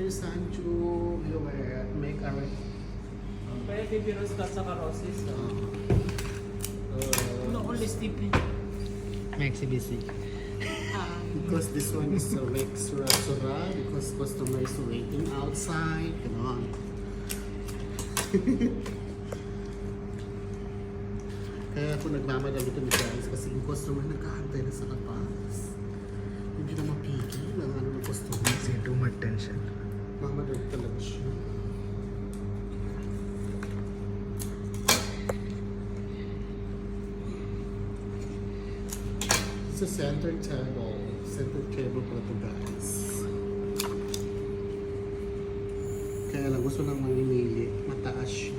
you, Sanju. You will make a Pwede virus ka sa karosis. No, only stipple. Maxi busy. because this one is a sura because customer is waiting outside. Ganon. Kaya ako nagmamadali kami guys kasi yung customer nagkahantay na sa labas. Hindi na mapigil ang ano ng customer. Kasi too much tension. Mamadali talaga siya. It's a center table. Center table pala ito guys. Kaya lang gusto nang mamimili. Mataas siya.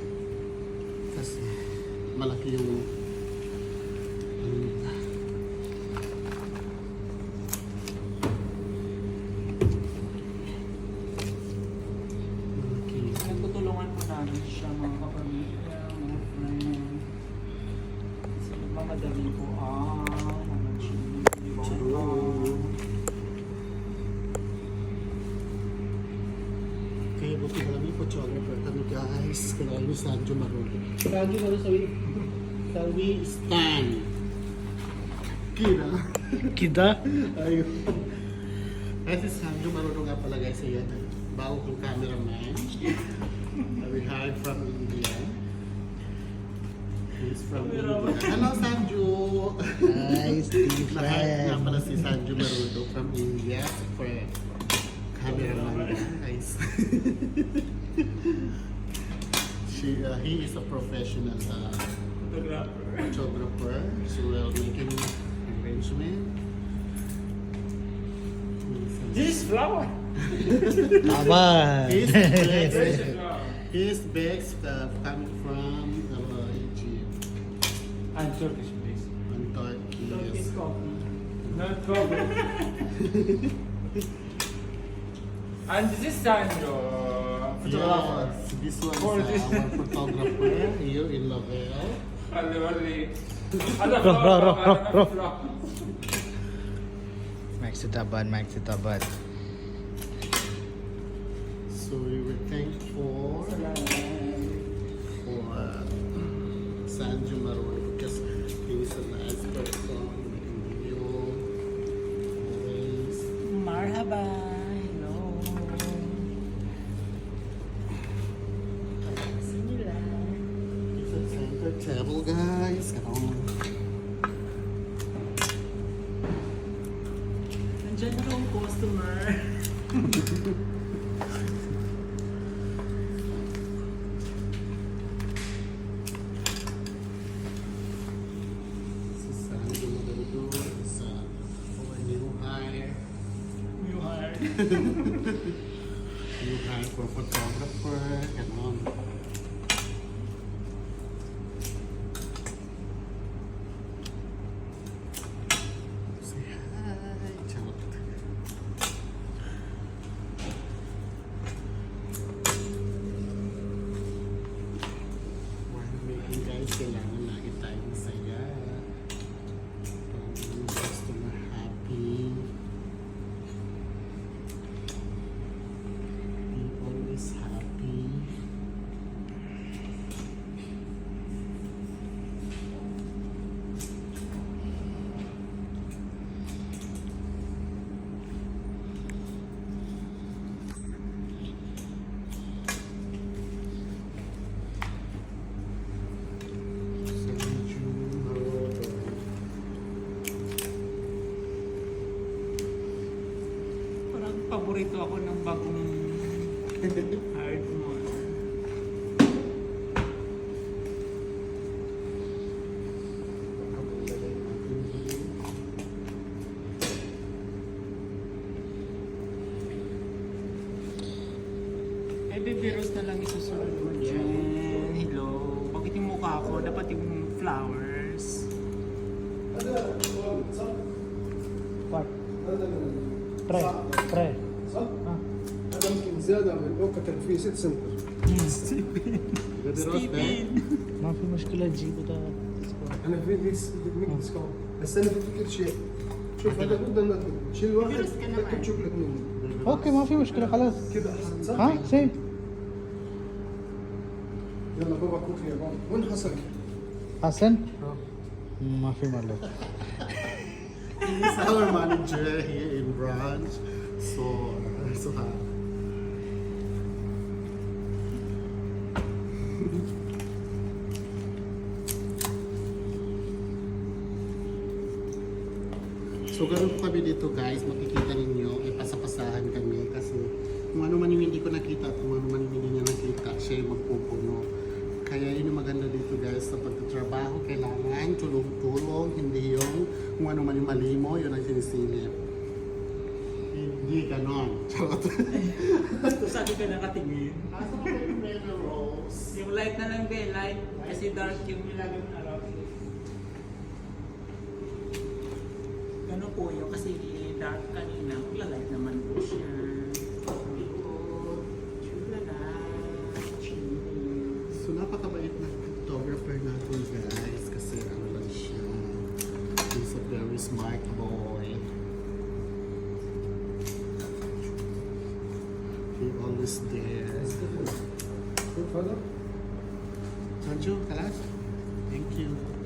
Kasi malaki yung Nagtutulungan po namin siya mga kapamilya, mga friend. Kasi nagmamadali po kaya buti na kami photographer kami guys. Kaya kami Sanju marunong. Sanju marunong sa we stand. Kira. Kita? Ayun. Kasi Sanju marunong nga pala guys. Ayan. Bago kong cameraman. We hired from India. He's from India. Hello Sanju! Hi, Steve. Nahired nga pala si Sanju Marudo from India for cameraman guys. He is a professional photographer. So we're making arrangement. This flower! Tama! His bags coming from Egypt. And Turkish please. And Turkey. Turkish Yes. coffee. Not coffee. And this is Sandro. Photographer. Yes, this one For is this. our photographer here in Lavelle. Ro. Maxi tabad. So we were thankful for Sanju Marudo because he is a nice person. Making video. Always. Marhaba. Hello. It's a center table guys. Come on. Nandiyan na yung customer. Sanju Marudo is our new hire. You hired. New hire for photographer. Come on. Say hi. Charot. While making guys, kailangan lagi tayong masaya. Ang customer happy. Be always happy. Sanju Marudo. Parang paborito ako ng bagong hired mo. Virus na lang isusunod mo dyan. Hello. Bakit yung mukha ko? Dapat yung flowers. Try. صح؟ هذا يمكن زياده من اوكا كان فيه 6 سنتر. Stephen. Stephen. ما في مشكلة تجيبه ده. انا في ميك ديسكاونت بس انا في فكره شيء شوف هذا قدام شيل واحد فيروس كمان. تاكل شوكليت منه اوكي ما في مشكلة خلاص. كده احسن صح؟ ها سي يلا بابا كوك يا بابا. وين حسن؟ حسن ما في مالك. He's our manager here in branch. So So ganun po kami dito guys, makikita ninyo, ay pasapasahan kami kasi kung ano man yung hindi ko nakita at kung ano man yung hindi niya nakita, siya yung magpupuno. Kaya yun yung maganda dito guys, sa pagtatrabaho, kailangan tulong-tulong, hindi yung kung ano man yung mali mo, yun ang sinisilip. Hindi ganon. Charot. Kung saan ka nakatingin. Nasa ko yung medyo rose. Yung light na lang be, light. Kasi dark yung nilagay mo na araw. Gano'n po yun, kasi dark kanina, magla-light naman po siya. So napakabait na photographer natin guys kasi ano lang siya. He's a very smart boy. He always there. شوف هذا. Sanju, kalas? Thank you.